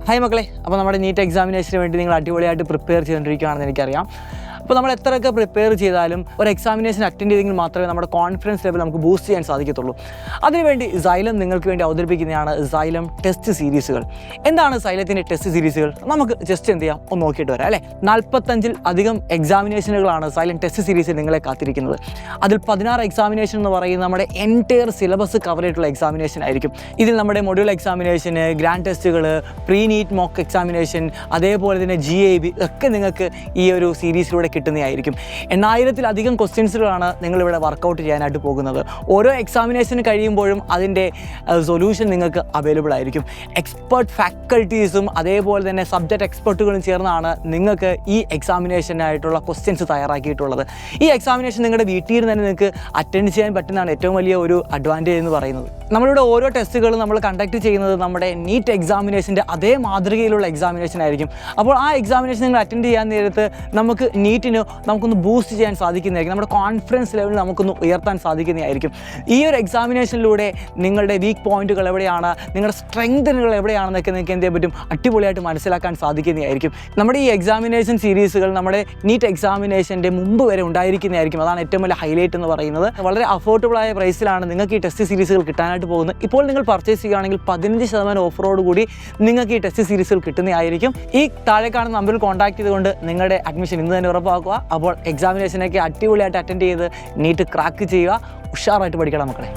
Hi മക്കളെ, അപ്പോൾ നമ്മുടെ നീറ്റ് എക്സാമിനേഷന് വേണ്ടി നിങ്ങൾ അടിപൊളിയായിട്ട് പ്രിപ്പയർ ചെയ്തുകൊണ്ടിരിക്കുകയാണെന്ന് എനിക്കറിയാം. അപ്പോൾ നമ്മൾ എത്രയൊക്കെ പ്രിപ്പയർ ചെയ്താലും ഒരു എക്സാമിനേഷൻ അറ്റൻഡ് ചെയ്തെങ്കിൽ മാത്രമേ നമ്മുടെ കോൺഫിഡൻസ് ലെവൽ നമുക്ക് ബൂസ്റ്റ് ചെയ്യാൻ സാധിക്കത്തുള്ളൂ. അതിനുവേണ്ടി സൈലം നിങ്ങൾക്ക് വേണ്ടി അവതരിപ്പിക്കുന്നതാണ് സൈലം ടെസ്റ്റ് സീരീസുകൾ. എന്താണ് സൈലത്തിൻ്റെ ടെസ്റ്റ് സീരീസുകൾ? നമുക്ക് ജസ്റ്റ് എന്ത് ചെയ്യാം, ഒന്ന് നോക്കിയിട്ട് വരാം അല്ലേ. 45 അധികം എക്സാമിനേഷനുകളാണ് സൈലം ടെസ്റ്റ് സീരീസിൽ നിങ്ങളെ കാത്തിരിക്കുന്നത്. അതിൽ 16 എക്സാമിനേഷൻ എന്ന് പറയുന്നത് നമ്മുടെ എൻറ്റയർ സിലബസ് കവർ ചെയ്തിട്ടുള്ള എക്സാമിനേഷൻ ആയിരിക്കും. ഇതിൽ നമ്മുടെ മൊഡ്യൂൾ എക്സാമിനേഷന്, ഗ്രാൻഡ് ടെസ്റ്റുകൾ, പ്രീ നീറ്റ് മോക്ക് എക്സാമിനേഷൻ, അതേപോലെ തന്നെ GAB ഒക്കെ നിങ്ങൾക്ക് ഈ ഒരു സീരീസിലൂടെ കിട്ടുന്നതായിരിക്കും. 8000-ലധികം ക്വസ്റ്റ്യൻസുകളാണ് നിങ്ങളിവിടെ വർക്കൗട്ട് ചെയ്യാനായിട്ട് പോകുന്നത്. ഓരോ എക്സാമിനേഷൻ കഴിയുമ്പോഴും അതിൻ്റെ സൊല്യൂഷൻ നിങ്ങൾക്ക് അവൈലബിൾ ആയിരിക്കും. എക്സ്പെർട്ട് ഫാക്കൽറ്റീസും അതേപോലെ തന്നെ സബ്ജക്റ്റ് എക്സ്പെർട്ടുകളും ചേർന്നാണ് നിങ്ങൾക്ക് ഈ എക്സാമിനേഷനായിട്ടുള്ള ക്വസ്റ്റ്യൻസ് തയ്യാറാക്കിയിട്ടുള്ളത്. ഈ എക്സാമിനേഷൻ നിങ്ങളുടെ വീട്ടിൽ തന്നെ നിങ്ങൾക്ക് അറ്റൻഡ് ചെയ്യാൻ പറ്റുന്നതാണ് ഏറ്റവും വലിയ ഒരു അഡ്വാൻറ്റേജ് എന്ന് പറയുന്നത്. നമ്മളിവിടെ ഓരോ ടെസ്റ്റുകളും നമ്മൾ കണ്ടക്ട് ചെയ്യുന്നത് നമ്മുടെ നീറ്റ് എക്സാമിനേഷൻ്റെ അതേ മാതൃകയിലുള്ള എക്സാമിനേഷൻ ആയിരിക്കും. അപ്പോൾ ആ എക്സാമിനേഷൻ നിങ്ങൾ അറ്റൻഡ് ചെയ്യാൻ നേരത്ത് നമുക്ക് നമുക്കൊന്ന് ബൂസ്റ്റ് ചെയ്യാൻ സാധിക്കുന്നതായിരിക്കും. നമ്മുടെ കോൺഫിഡൻസ് ലെവൽ നമുക്കൊന്ന് ഉയർത്താൻ സാധിക്കുന്നതായിരിക്കും. ഈ ഒരു എക്സാമിനേഷനിലൂടെ നിങ്ങളുടെ വീക്ക് പോയിന്റുകൾ എവിടെയാണ്, നിങ്ങളുടെ സ്ട്രെങ്തനുകൾ എവിടെയാണെന്നൊക്കെ നിങ്ങൾക്ക് എന്ത് ചെയ്യാൻ പറ്റും, അടിപൊളിയായിട്ട് മനസ്സിലാക്കാൻ സാധിക്കുന്നതായിരിക്കും. നമ്മുടെ ഈ എക്സാമിനേഷൻ സീരീസുകൾ നമ്മുടെ നീറ്റ് എക്സാമിനേഷൻ്റെ മുമ്പ് വരെ ഉണ്ടായിരിക്കുന്നതായിരിക്കും. അതാണ് ഏറ്റവും വലിയ ഹൈലൈറ്റ് എന്ന് പറയുന്നത്. വളരെ അഫോർഡബിളായ പ്രൈസിലാണ് നിങ്ങൾക്ക് ഈ ടെസ്റ്റ് സീരീസുകൾ കിട്ടാനായിട്ട് പോകുന്നത്. ഇപ്പോൾ നിങ്ങൾ പർച്ചേസ് ചെയ്യുകയാണെങ്കിൽ 15% ഓഫറോട് കൂടി നിങ്ങൾക്ക് ഈ ടെസ്റ്റ് സീരീസുകൾ കിട്ടുന്നതായിരിക്കും. ഈ താഴെ കാണുന്ന നമ്പറിൽ കോൺടാക്ട് ചെയ്തുകൊണ്ട് നിങ്ങളുടെ അഡ്മിഷൻ ഇന്ന് തന്നെ ഉറപ്പാക്കുക. അപ്പോൾ എക്സാമിനേഷനൊക്കെ അടിപൊളിയായിട്ട് അറ്റൻഡ് ചെയ്ത് നീറ്റ് ക്രാക്ക് ചെയ്യുക. ഉഷാറായിട്ട് പഠിക്കണം മക്കളെ.